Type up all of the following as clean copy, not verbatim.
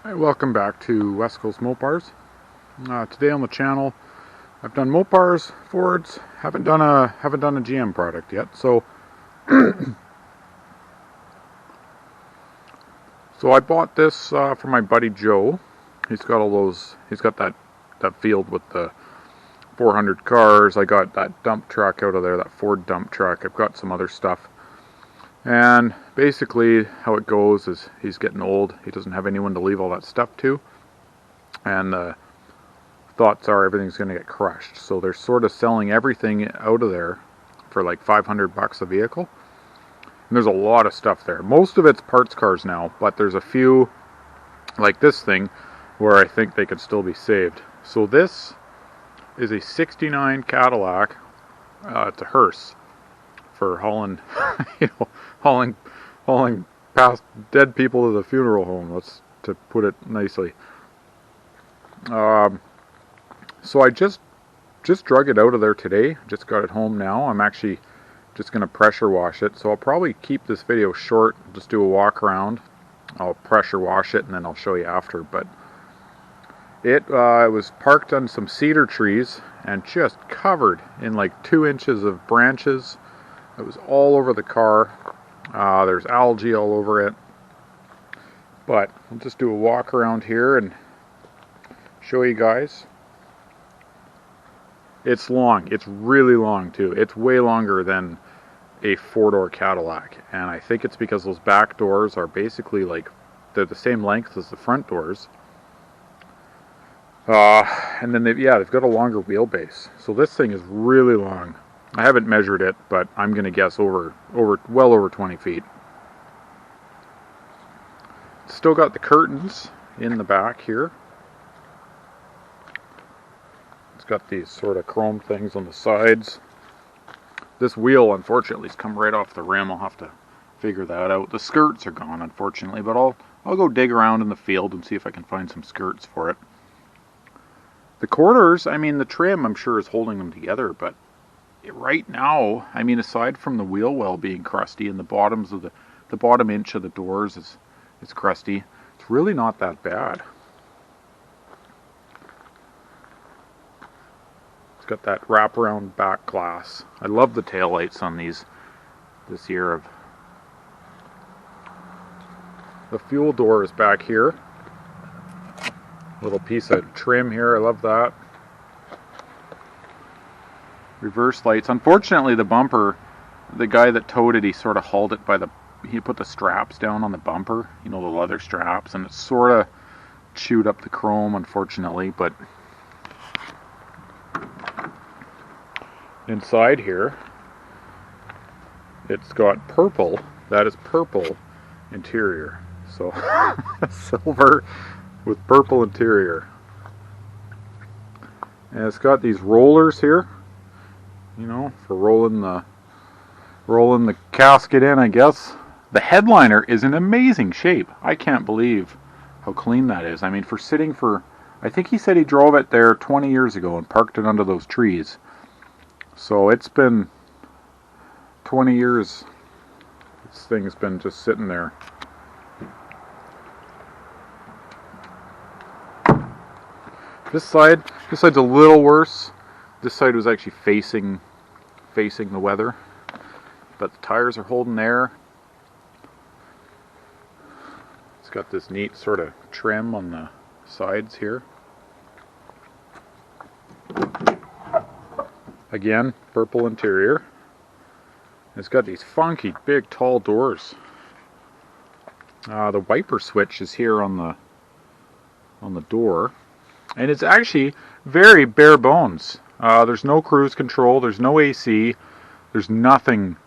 Hi, welcome back to West Coast Mopars. Today on the channel, I've done Mopars, Fords. Haven't done a GM product yet. So I bought this for my buddy Joe. He's got all those. He's got that field with the 400 cars. I got that dump truck out of there, that Ford dump truck. I've got some other stuff. And basically how it goes is he's getting old. He doesn't have anyone to leave all that stuff to. And thoughts are everything's going to get crushed. So they're sort of selling everything out of there for like $500 a vehicle. And there's a lot of stuff there. Most of it's parts cars now, but there's a few like this thing where I think they could still be saved. So this is a 69 Cadillac. It's a hearse for hauling, hauling past dead people to the funeral home. Let's to put it nicely. So I just drug it out of there today. Just got it home now. I'm actually just going to pressure wash it. So I'll probably keep this video short. Just do a walk around. I'll pressure wash it and then I'll show you after. But it was parked on some cedar trees and just covered in like 2 inches of branches. It was all over the car. There's algae all over it. But I'll just do a walk around here and show you guys. It's long. It's really long too. It's way longer than a 4-door Cadillac. And I think it's because those back doors are basically like, they're the same length as the front doors. And then they've got a longer wheelbase. So this thing is really long. I haven't measured it, but I'm going to guess well over 20 feet. Still got the curtains in the back here. It's got these sort of chrome things on the sides. This wheel, unfortunately, has come right off the rim. I'll have to figure that out. The skirts are gone, unfortunately, but I'll go dig around in the field and see if I can find some skirts for it. The quarters, I mean, the trim, I'm sure, is holding them together, but right now, I mean, aside from the wheel well being crusty and the bottoms of the bottom inch of the doors is crusty, it's really not that bad. It's got that wraparound back glass. I love the taillights on these this year. The fuel door is back here. Little piece of trim here. I love that. Reverse lights. Unfortunately, the bumper, the guy that towed it, he sort of hauled it he put the straps down on the bumper, you know, the leather straps, and it sort of chewed up the chrome, unfortunately. But inside here, it's got purple. That is purple interior. So silver with purple interior. And it's got these rollers here, you know, for rolling the casket in, I guess. The headliner is in amazing shape. I can't believe how clean that is. I mean, for sitting for, I think he said he drove it there 20 years ago and parked it under those trees. So it's been 20 years. This thing's been just sitting there. This side's a little worse. This side was actually facing the weather, but the tires are holding there. It's got this neat sort of trim on the sides here. Again, purple interior. It's got these funky big tall doors. The wiper switch is here on the door, and it's actually very bare bones. There's no cruise control, there's no AC, there's nothing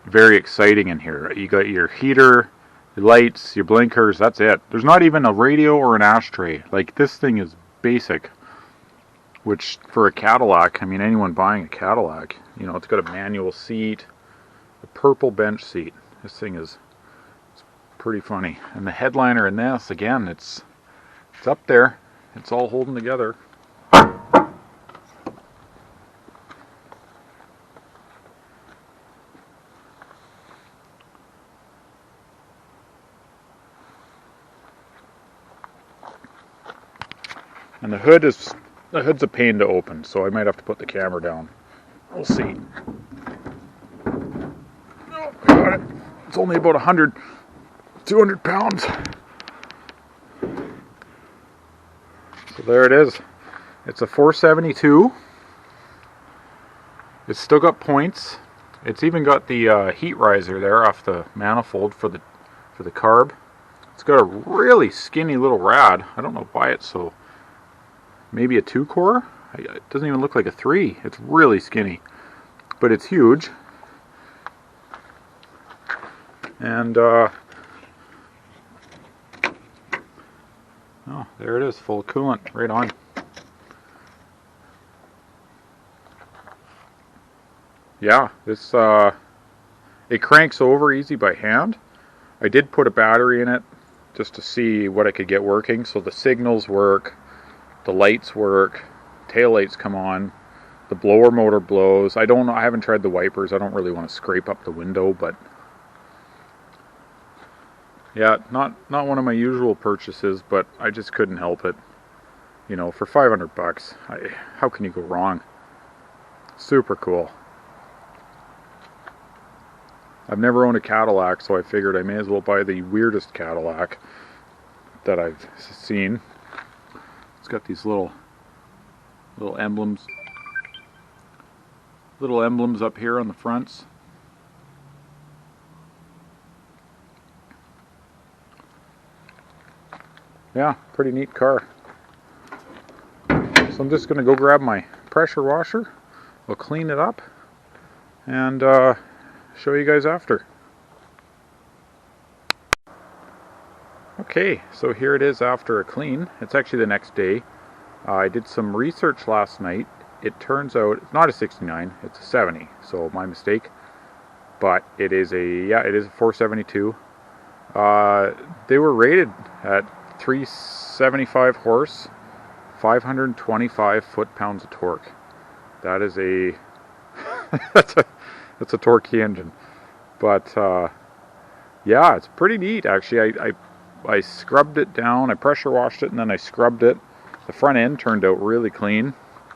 very exciting in here. You got your heater, your lights, your blinkers, that's it. There's not even a radio or an ashtray. Like, this thing is basic, which for a Cadillac, I mean, anyone buying a Cadillac, you know, it's got a manual seat, a purple bench seat. This thing it's pretty funny. And the headliner in this, again, it's up there. It's all holding together. And the hood's a pain to open, so I might have to put the camera down. We'll see. Oh, got it. It's only about 200 pounds. So there it is. It's a 472. It's still got points. It's even got the heat riser there off the manifold for the carb. It's got a really skinny little rad. I don't know why it's so. Maybe a 2-core? It doesn't even look like a 3. It's really skinny, but it's huge. And oh, there it is, full of coolant, right on. Yeah, this it cranks over easy by hand. I did put a battery in it just to see what I could get working. So the signals work, the lights work, tail lights come on, the blower motor blows. I haven't tried the wipers. I don't really want to scrape up the window, but yeah, not one of my usual purchases, but I just couldn't help it. You know, for 500 bucks, how can you go wrong? Super cool. I've never owned a Cadillac, so I figured I may as well buy the weirdest Cadillac that I've seen. It's got these little emblems up here on the fronts. Yeah, pretty neat car. So I'm just going to go grab my pressure washer. We'll clean it up and show you guys after. Okay, so here it is after a clean. It's actually the next day. I did some research last night. It turns out it's not a 69, it's a 70, so my mistake. But it is a 472. They were rated at 375 horse, 525 foot-pounds of torque. That is a that's a torquey engine. But yeah, it's pretty neat actually. I scrubbed it down, I pressure washed it, and then I scrubbed it. The front end turned out really clean.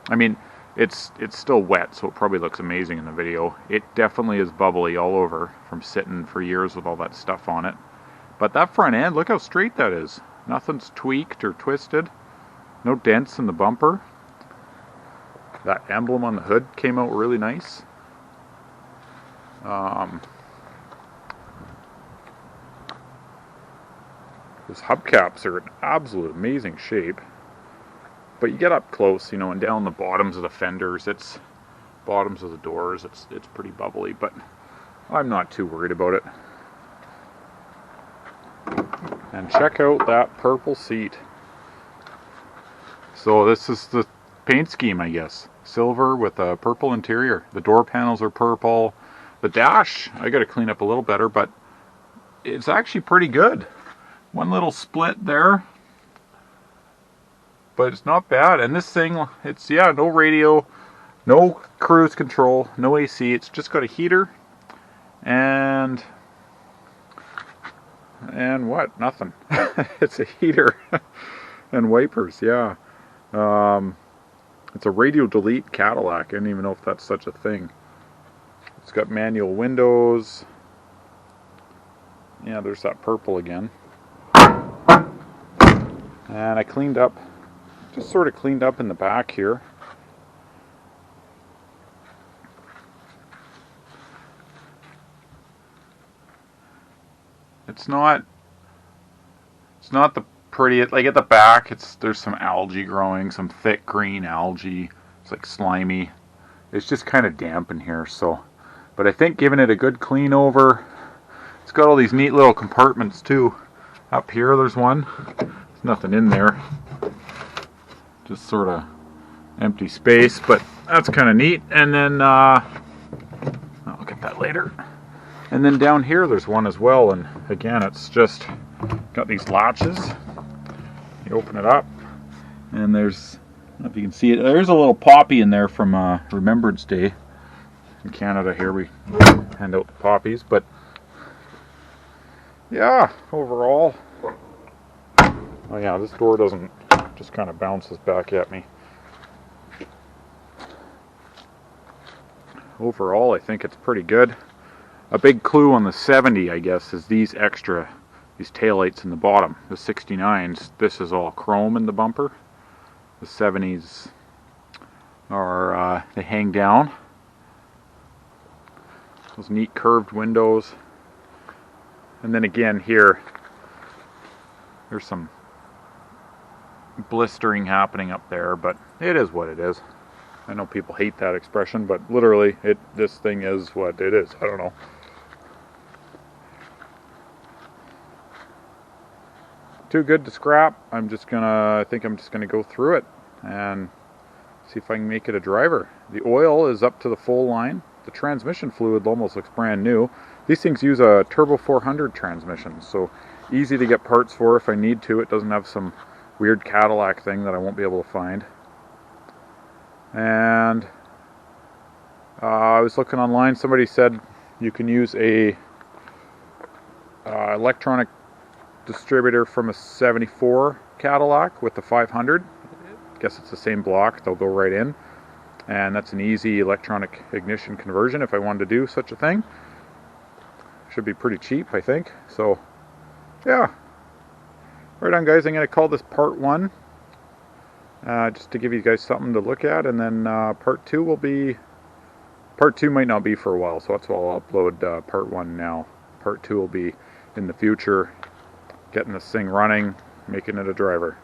I mean, it's still wet, so it probably looks amazing in the video. It definitely is bubbly all over from sitting for years with all that stuff on it. But that front end, look how straight that is. Nothing's tweaked or twisted. No dents in the bumper. That emblem on the hood came out really nice. Those hubcaps are in absolute amazing shape. But you get up close, you know, and down the bottoms of the fenders, bottoms of the doors, it's pretty bubbly, but I'm not too worried about it. And check out that purple seat. So this is the paint scheme, I guess. Silver with a purple interior. The door panels are purple. The dash, I gotta clean up a little better, but it's actually pretty good. One little split there, but it's not bad. And this thing, it's, yeah, no radio, no cruise control, no AC. It's just got a heater and what? Nothing. It's a heater and wipers, yeah. It's a radio delete Cadillac. I don't even know if that's such a thing. It's got manual windows. Yeah, there's that purple again. And I cleaned up, just sort of cleaned up in the back here. It's not the prettiest, like at the back, there's some algae growing, some thick green algae. It's like slimy. It's just kind of damp in here, so. But I think giving it a good clean over, it's got all these neat little compartments too. Up here there's one. There's nothing in there. Just sort of empty space, but that's kind of neat. And then, I'll get that later. And then down here there's one as well, and again it's just got these latches. You open it up, and there's, I don't know if you can see it, there's a little poppy in there from Remembrance Day. In Canada here we hand out the poppies, but yeah, overall, oh yeah, this door doesn't just kind of bounces back at me. Overall, I think it's pretty good. A big clue on the 70, I guess, is these taillights in the bottom. The 69s, this is all chrome in the bumper. The 70s are, they hang down. Those neat curved windows. And then again here, there's some blistering happening up there, but it is what it is. I know people hate that expression, but literally, this thing is what it is. I don't know. Too good to scrap. I think I'm just gonna go through it and see if I can make it a driver. The oil is up to the full line. The transmission fluid almost looks brand new. These things use a turbo 400 transmission, so easy to get parts for if I need to. It doesn't have some weird Cadillac thing that I won't be able to find. And I was looking online. Somebody said you can use a electronic distributor from a 74 Cadillac with the 500. I guess it's the same block. They'll go right in. And that's an easy electronic ignition conversion if I wanted to do such a thing. Should be pretty cheap, I think. So, yeah. Right on, guys. I'm going to call this part 1. Just to give you guys something to look at. And then part 2 will be... Part 2 might not be for a while, so that's why I'll upload part 1 now. Part 2 will be in the future. Getting this thing running, making it a driver.